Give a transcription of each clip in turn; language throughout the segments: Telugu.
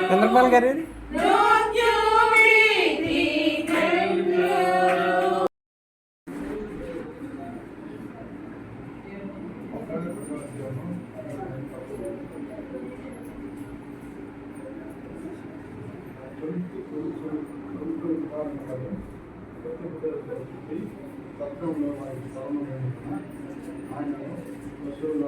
చంద్రపాల్ గారు సత్రంలో వారికి సవరణ ఆయన పశువుల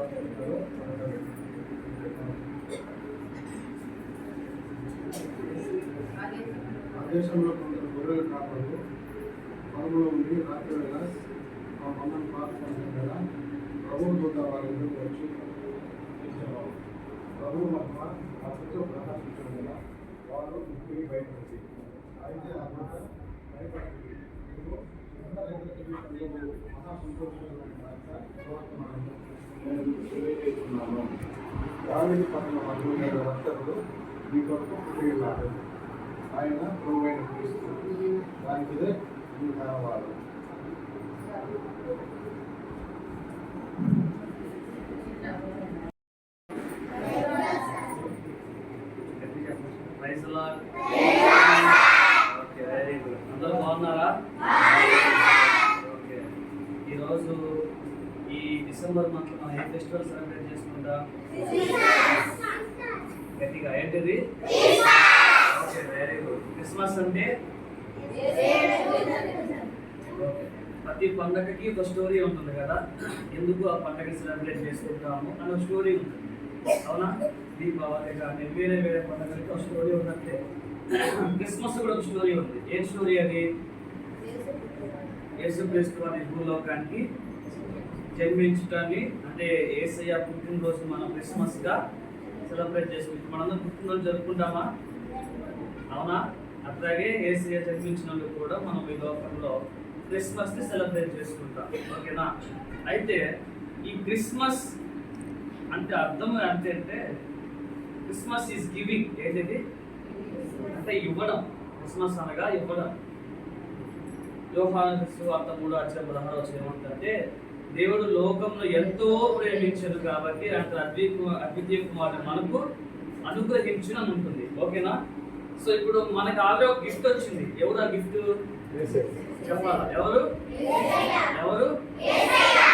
దేశంలో కొందరు గొర్రెల కాపలు పొలంలో ఉండి రాత్రి వేళ ఆ మందను పాల్గొనడం వేళ ప్రభువు దూత వారి ఎదురుకు వచ్చి ప్రభువు మహిమ అతడితో ప్రకాశించడం వల్ల వారు ఇంటికి బయటపడి అయితే ఆ దూత భయపడి మహా సంతోషంగా తెలియజేస్తున్నాను. దానిని పట్టిన మందు వర్తకుడు మీ కొరకు పుట్టి ఉన్నారు. ఆయన ప్రభువైన క్రీస్తు దానికిదే మీ కావాలి. అందరూ బాగున్నారా? ఈరోజు ఈ డిసెంబర్ మంత్ మనం ఏ ఫెస్టివల్ సెలబ్రేట్ చేసుకుంటాం? గట్టిగా ఏంటిది? Very good. క్రిస్మస్ అంటే ప్రతి పండగకి ఒక స్టోరీ ఉంటుంది కదా, ఎందుకు ఆ పండగ సెలబ్రేట్ చేసుకుంటాము అని ఒక స్టోరీ ఉంటుంది, అవునా? దీపావళి కానీ వేరే వేరే పండుగలకి ఒక స్టోరీ ఉన్నట్లే క్రిస్మస్ కూడా ఒక స్టోరీ ఉంది. ఏం స్టోరీ అది? యేసుక్రీస్తు వారి భూలోకానికి జన్మించడాన్ని, అంటే యేసయ్య పుట్టినరోజు మనం క్రిస్మస్గా సెలబ్రేట్ చేసుకుంటాం. మనందరం పుట్టినరోజు జరుపుకుంటామా? అవునా? అట్లాగే యేసయ్య జన్మించినందుకు కూడా మనం ఈ లోకంలో క్రిస్మస్ని సెలబ్రేట్ చేసుకుంటాం, ఓకేనా? అయితే ఈ క్రిస్మస్ అంటే అర్థం అంటే క్రిస్మస్ ఈజ్ గివింగ్. ఏంటిది అంటే ఇవ్వడం. క్రిస్మస్ అనగా ఇవ్వడం. యోహాను సువార్త 3:16 ఏమంటే దేవుడు లోకంలో ఎంతో ప్రేమించదు కాబట్టి అంటే అద్వితీయ కుమారుడు మనకు అనుగ్రహించిన ఉంటుంది, ఓకేనా? సో ఇప్పుడు మనకు ఆల్రెడీ ఒక గిఫ్ట్ వచ్చింది. ఎవరు ఆ గిఫ్ట్? చెప్పాలా? ఎవరు?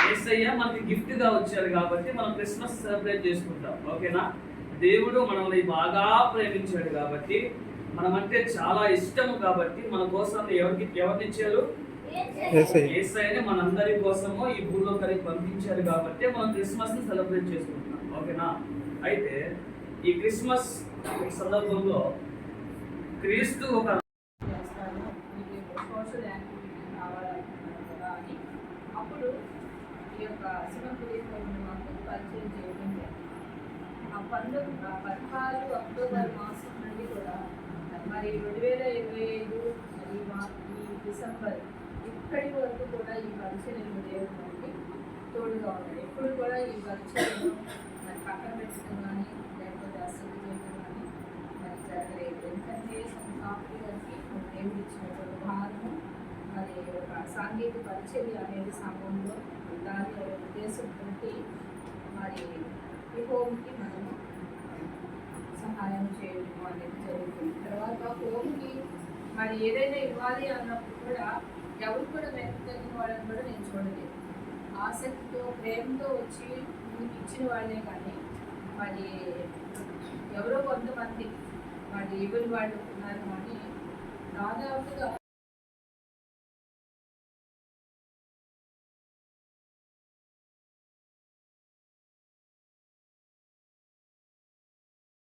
యేసయ్య మనకి గిఫ్ట్ గా వచ్చారు కాబట్టి మనం క్రిస్మస్ సెలబ్రేట్ చేసుకుంటాం, ఓకేనా? దేవుడు మనల్ని బాగా ప్రేమించాడు కాబట్టి, మనమంటే చాలా ఇష్టము కాబట్టి మన కోసం ఎవరినిచ్చారు? యేసయ్యని మనందరి కోసము ఈ భూలోకానికి పంపించారు కాబట్టి మనం క్రిస్మస్ ని సెలబ్రేట్ చేసుకుంటున్నాం, ఓకేనా? అయితే ఈ క్రిస్మస్ సందర్భంలో క్రీస్తు ఒక అప్పుడు ఈ యొక్క మాకు పరిచయం చేయడం ఆ 16 అక్టోబర్ మాసం నుండి కూడా మరి 2025 మరి ఈ డిసెంబర్ ఇక్కడి వరకు కూడా ఈ పరిచయం చేయడానికి తోడుగా ఉన్నాయి. ఎప్పుడు కూడా ఈ పరిచయం మరి పక్కన పెట్టడం కానీ లేకపోతే అసలు చేయడం కానీ మరి జరగలేదు. ఎందుకంటే సాఫ్ట్ గారికి దేవుడు ఇచ్చినటువంటి భారము మరి ఒక సాంఘిక పరిచర్య అనేది సంఘంలో దాని ఉద్దేశంతో మరి ఈ హోమ్కి మనము సహాయం చేయడం అనేది జరుగుతుంది. తర్వాత హోమ్కి మరి ఏదైనా ఇవ్వాలి అన్నప్పుడు కూడా ఎవరు కూడా వెనక్కి వాళ్ళని కూడా నేను చూడలేదు. ఆసక్తితో ప్రేమతో వచ్చి మీకు ఇచ్చిన వాళ్ళే కానీ మరి ఎవరో కొంతమంది మరి ఇవ్వని వాళ్ళు ఉన్నారు. కానీ దాదాపుగా